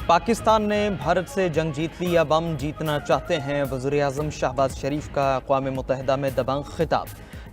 पाकिस्तान ने भारत से जंग जीत ली, अब हम जीतना चाहते हैं। वज़ीर-ए-आज़म शहबाज शरीफ का अक़वाम मुत्तहिदा में दबंग खिताब।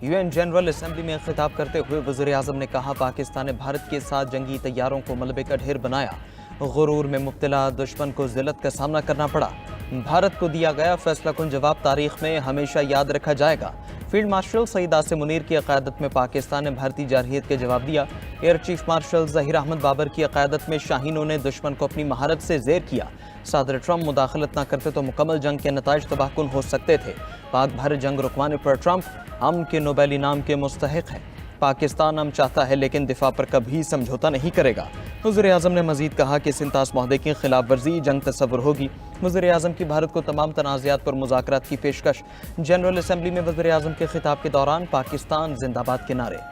यूएन जनरल असम्बली में खिताब करते हुए वज़ीर-ए-आज़म ने कहा, पाकिस्तान ने भारत के साथ जंगी तैयारों को मलबे का ढेर बनाया। गुरूर में मुब्तला दुश्मन को ज़िल्लत का सामना करना पड़ा। भारत को दिया गया फैसला कुन जवाब तारीख में हमेशा याद रखा जाएगा। फील्ड मार्शल सईद आसिम मुनीर की क़यादत में पाकिस्तान ने भारतीय जारहियत के जवाब दिया। Air chief marshal Zaheer Ahmed Babar की क़यादत में शाहीनों ने दुश्मन को अपनी महारत से ज़ेर किया। सदर ट्रंप मुदाखलत न करते तो मुकम्मल जंग के नताइज तबाहकुन हो सकते थे। पाक भारत जंग रुकवाने पर ट्रंप अमन के नोबेल इनाम के मुस्तहिक हैं। पाकिस्तान अमन चाहता है लेकिन दिफा पर कभी समझौता नहीं करेगा। वज़ीर-ए-आज़म ने मज़ीद कहा कि सिंतास मुआहदे की खिलाफ वर्जी जंग तस्वुर होगी। वज़ीर-ए-आज़म की भारत को तमाम तनाज़ात पर मुज़ाकरात की पेशकश। जनरल असम्बली में वज़ीर-ए-आज़म के खिताब के दौरान पाकिस्तान जिंदाबाद के नारे।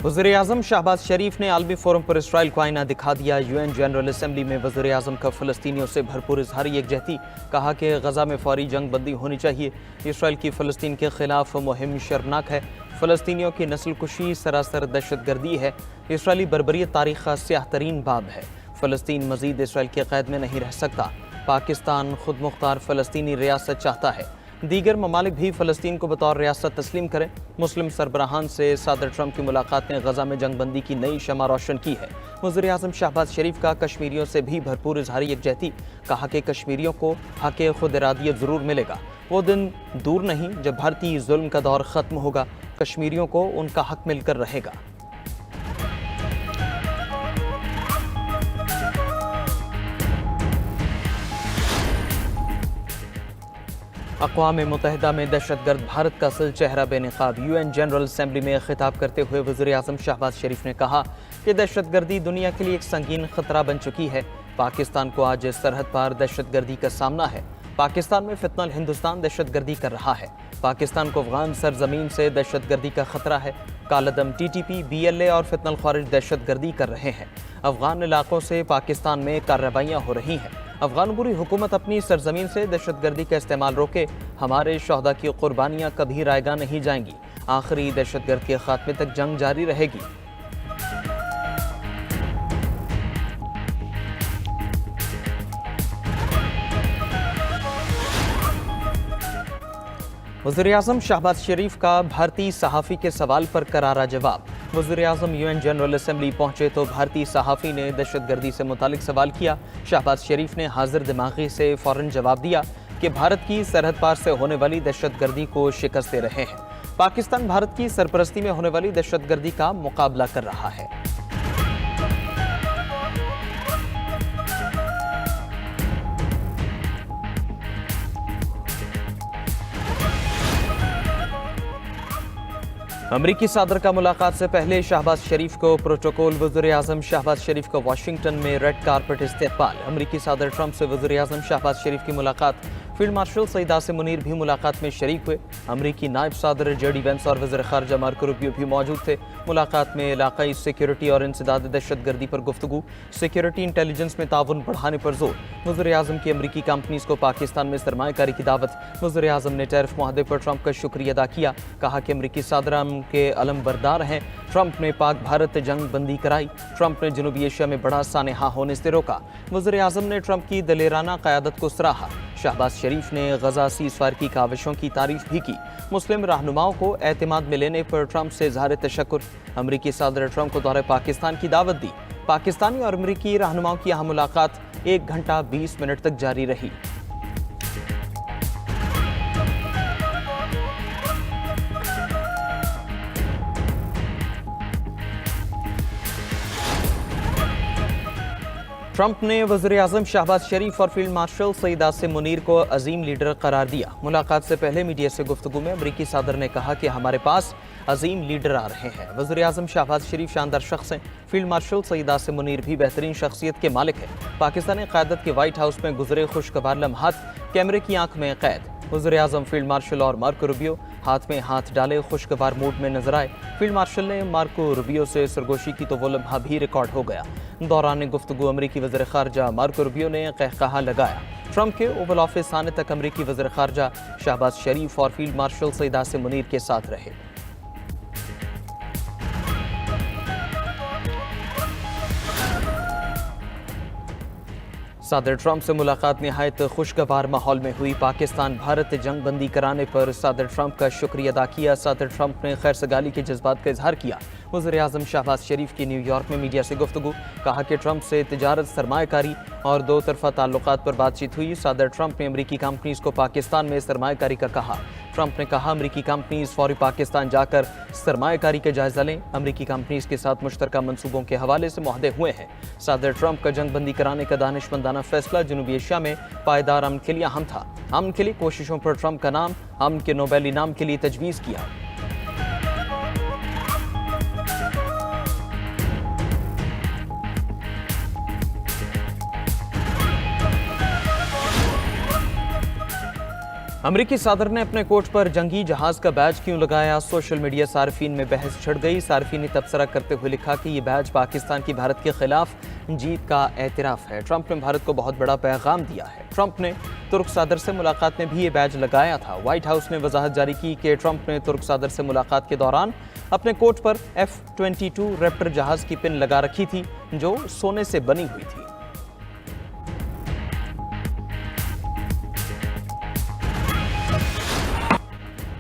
वज़ीर-ए-आज़म शहबाज शरीफ ने आलमी फोरम पर इसराइल को आईना दिखा दिया। यूएन जनरल असम्बली में वज़ीर-ए-आज़म का फ़लस्तीनियों से भरपूर इज़हारी यकजहती। कहा कि गज़ा में फौरी जंग बंदी होनी चाहिए। इसराइल की फ़लस्तीन के ख़िलाफ़ मुहिम शर्मनाक है। फ़लस्तीनियों की नस्ल कुशी सरासर दहशत गर्दी है। इसराइली बर्बरियत तारीख़ का स्याह तरीन बाब है। फ़लस्तीन मज़ीद इसराइल के क़ैद में नहीं रह सकता। पाकिस्तान खुद मुख्तार फ़लस्तीनी रियासत चाहता है। दीगर ममालिक भी फ़लस्तीन को बतौर रियासत तस्लीम करें। मुस्लिम सरबराहान से सदर ट्रंप की मुलाकात ने गज़ा में जंग बंदी की नई शमा रोशन की है। वज़ीर-ए-आज़म शहबाज शरीफ का कश्मीरियों से भी भरपूर इज़हारी यकजहती। कहा कि कश्मीरियों को हक़ खुद इरादियत ज़रूर मिलेगा। वो दिन दूर नहीं जब भारतीय जुल्म का दौर ख़त्म होगा। कश्मीरियों को उनका हक़ मिलकर रहेगा। अक़वाम मुत्तहिदा में दहशतगर्द भारत का असल चेहरा बेनकाब। यूएन जनरल असम्बली में खिताब करते हुए वज़ीर-ए-आज़म शहबाज शरीफ ने कहा कि दहशतगर्दी दुनिया के लिए एक संगीन खतरा बन चुकी है। पाकिस्तान को आज सरहद पार दहशतगर्दी का सामना है। पाकिस्तान में फितनल हिंदुस्तान दहशतगर्दी कर रहा है। पाकिस्तान को अफगान सरजमीन से दहशतगर्दी का खतरा है। कालदम TTP, BLA और फितनल ख्वारिज दहशतगर्दी कर रहे हैं। अफगान इलाकों से पाकिस्तान में कार्रवाइयाँ हो रही हैं। अफगान बुरी हुकूमत अपनी सरजमीन से दहशतगर्दी का इस्तेमाल रोके। हमारे शहदा की कुर्बानियाँ कभी रायगा नहीं जाएंगी। आखिरी दहशतगर्द के खात्मे तक जंग जारी रहेगी। वज़ीर-ए-आज़म शहबाज शरीफ का भारतीय सहाफ़ी के सवाल पर करारा जवाब। वज़ीर-ए-आज़म यूएन जनरल असम्बली पहुंचे तो भारतीय सहाफ़ी ने दहशतगर्दी से मुतालिक सवाल किया। शहबाज शरीफ ने हाजिर दिमागी से फ़ौरन जवाब दिया कि भारत की सरहद पार से होने वाली दहशतगर्दी को शिकस्त दे रहे हैं। पाकिस्तान भारत की सरपरस्ती में होने वाली दहशतगर्दी का मुकाबला कर रहा है। अमरीकी सदर का मुलाकात से पहले शहबाज शरीफ को प्रोटोकॉल। वज़ीर-ए-आज़म शहबाज शरीफ को वाशिंगटन में रेड कारपेट इस्तकबाल। अमरीकी सदर ट्रंप से वज़ीर-ए-आज़म शहबाज शरीफ की मुलाकात। फील्ड मार्शल सईद आसिम मुनीर भी मुलाकात में शरीक हुए। अमरीकी नायब सदर JD वेंस और वज़ीर ख़ारजा मार्को रूबियो भी मौजूद थे। मुलाकात में इलाक़ाई सिक्योरिटी और इंसदाद दहशतगर्दी पर गुफ्तगू। सिक्योरिटी इंटेलिजेंस में ताउन बढ़ाने पर जोर। वज़ीर-ए-आज़म की अमरीकी कंपनीज़ को पाकिस्तान में सरमायाकारी की दावत। वज़ीर-ए-आज़म ने टैरिफ मुआहदे पर ट्रंप का शुक्रिया अदा किया। कहा कि अमरीकी सदर के अलम बरदार हैं। ट्रंप ने पाक भारत जंग बंदी कराई। ट्रंप ने जनूबी एशिया में बड़ा सानेहा होने से रोका। वज़ीर-ए-आज़म ने ट्रंप की दलेराना क़यादत को सराहा। शहबाज शरीफ ने गज़ा सीज़फायर की काविशों की तारीफ भी की। मुस्लिम रहनुमाओं को एतमाद में लेने पर ट्रंप से इज़हार तशक्कुर। अमरीकी सदर ट्रंप को दौरे पाकिस्तान की दावत दी। पाकिस्तानी और अमरीकी रहनुमाओं की यहाँ मुलाकात 1 घंटा 20 मिनट तक जारी रही। ट्रंप ने वज़ीर-ए-आज़म शहबाज शरीफ और फील्ड मार्शल सईद आसिम मुनीर को अजीम लीडर करार दिया। मुलाकात से पहले मीडिया से गुफ्तगू में अमरीकी सदर ने कहा कि हमारे पास अजीम लीडर आ रहे हैं। वज़ीर-ए-आज़म शहबाज शरीफ शानदार शख्स हैं। फील्ड मार्शल सईद आसिम मुनीर भी बेहतरीन शख्सियत के मालिक हैं। पाकिस्तानी क़यादत के वाइट हाउस में गुजरे खुशगवार लम्हात कैमरे की आंख में कैद। वज़ीर आज़म फील्ड मार्शल और मार्को रूबियो हाथ में हाथ डाले खुशगवार मूड में नजर आए। फील्ड मार्शल ने मार्को रूबियो से सरगोशी की तो वो लम्हा भी रिकॉर्ड हो गया। दौरान गुफ्तगू अमरीकी वज़ीर ख़ारजा मार्को रूबियो ने कहकहा लगाया। ट्रंप के ओवल ऑफिस आने तक अमरीकी वज़ीर ख़ारजा शहबाज शरीफ और फील्ड मार्शल सईद आसिम मुनीर के साथ रहे। सदर ट्रंप से मुलाकात निहायत खुशगवार माहौल में हुई। पाकिस्तान भारत जंग बंदी कराने पर सदर ट्रंप का शुक्रिया अदा किया। सदर ट्रंप ने खैर सगाली के जज्बात का इजहार किया। वज़ीर आज़म शहबाज शरीफ की न्यूयॉर्क में मीडिया से गुफ्तगू, कहा कि ट्रंप से तिजारत, सरमायाकारी और दो तरफा ताल्लुकात पर बातचीत हुई। सदर ट्रंप ने अमरीकी कंपनीज को पाकिस्तान में सरमायाकारी का कहा। ट्रंप ने कहा अमरीकी कंपनीज फौरी पाकिस्तान जाकर सरमायाकारी का जायजा लें। अमरीकी कंपनीज के साथ मुश्तरका मंसूबों के हवाले से मुआहदे हुए हैं। सदर ट्रंप का जंग बंदी कराने का दानिशमंदाना फैसला जनूबी एशिया में पायदार अमन के लिए अहम था। अमन के लिए कोशिशों पर ट्रंप का नाम अमन के नोबेल इनाम के लिए तजवीज़ किया। अमरीकी सदर ने अपने कोच पर जंगी जहाज का बैज क्यों लगाया? सोशल मीडिया सार्फिन में बहस छिड़ गई। सार्फिन ने तबसरा करते हुए लिखा कि यह बैज पाकिस्तान की भारत के खिलाफ जीत का एतराफ़ है। ट्रंप ने भारत को बहुत बड़ा पैगाम दिया है। ट्रंप ने तुर्क सदर से मुलाकात में भी ये बैज लगाया था। व्हाइट हाउस ने वजाहत जारी की कि ट्रंप ने तुर्क सदर से मुलाकात के दौरान अपने कोट पर F-22 रैप्टर जहाज की पिन लगा रखी थी जो सोने से बनी हुई थी।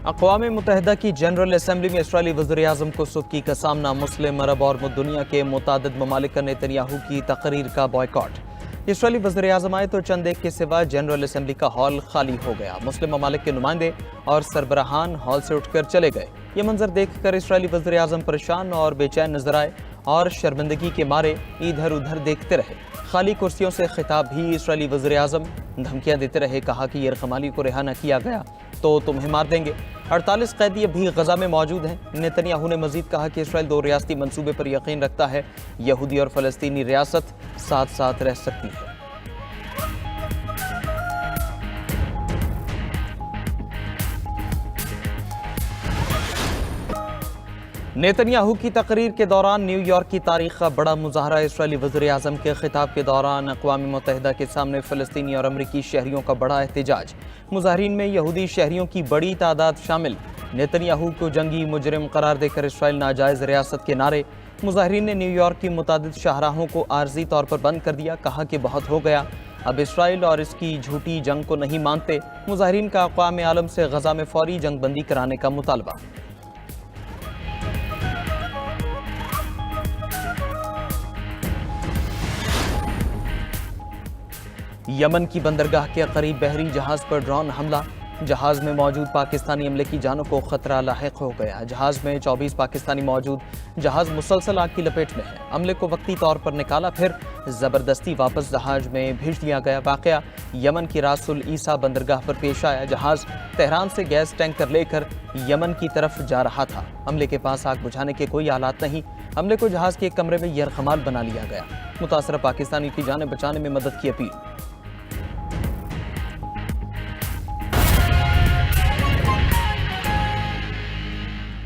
अक़वाम मुत्तहिदा की जनरल असम्बली में इसराइली वज़ीर आज़म को सुबह की कसम ना मुस्लिम अरब और दुनिया के मुतादिद ममालिक का नेतन्याहू की तकरीर का बॉयकॉट। इसराइली वज़ीर आज़म आए तो चंद एक के सिवा जनरल असम्बली का हॉल खाली हो गया। मुस्लिम ममालिक के नुमाइंदे और सरबराहान हॉल से उठकर चले गए। ये मंजर देखकर इसराइली वज़ीर आज़म परेशान और बेचैन नजर आए और शर्मिंदगी के मारे इधर उधर देखते रहे। खाली कुर्सियों से खिताब भी इसराइली वज़ीर आज़म धमकियाँ देते रहे। कहा कि यरगमाली को रिहा न किया गया तो तुम्हें मार देंगे। 48 कैदी अभी गजा में मौजूद हैं। नेतन्याहू ने मजीद कहा कि इसराइल दो रियासती मंसूबे पर यकीन रखता है। यहूदी और फ़लस्तीनी रियासत साथ साथ रह सकती है। नेतन्याहू की तकरीर के दौरान न्यूयॉर्क की तारीख का बड़ा मुजाहरा। इसराइली वज़ीर आज़म के खिताब के दौरान अक़वाम मुत्तहिदा के सामने फ़लस्तीनी और अमरीकी शहरियों का बड़ा एहतजाज। मुजाहरीन में यहूदी शहरियों की बड़ी तादाद शामिल। नेतन्याहू को जंगी मुजरिम करार देकर इसराइल नाजायज़ रियासत के नारे। मुजाहरीन ने न्यूयॉर्क की मुतादिद शाहराहों को आर्जी तौर पर बंद कर दिया। कहा कि बहुत हो गया, अब इसराइल और इसकी झूठी जंग को नहीं मानते। मुजाहरीन का अक़वाम आलम से गजा में फौरी जंग बंदी कराने का मुतालबा। यमन की बंदरगाह के करीब बहरी जहाज पर ड्रोन हमला। जहाज में मौजूद पाकिस्तानी अमले की जानों को खतरा लाहिक हो गया। जहाज में 24 पाकिस्तानी मौजूद। जहाज मुसलसल आग की लपेट में है। अमले को वक्ती तौर पर निकाला, फिर जबरदस्ती वापस जहाज में भेज दिया गया। वाकया यमन की रासुल ईसा बंदरगाह पर पेश आया। जहाज तेहरान से गैस टैंकर लेकर यमन की तरफ जा रहा था। अमले के पास आग बुझाने के कोई आलात नहीं। अमले को जहाज के एक कमरे में यरगमाल बना लिया गया। मुतासरा पाकिस्तानी की जानें बचाने में मदद की अपील।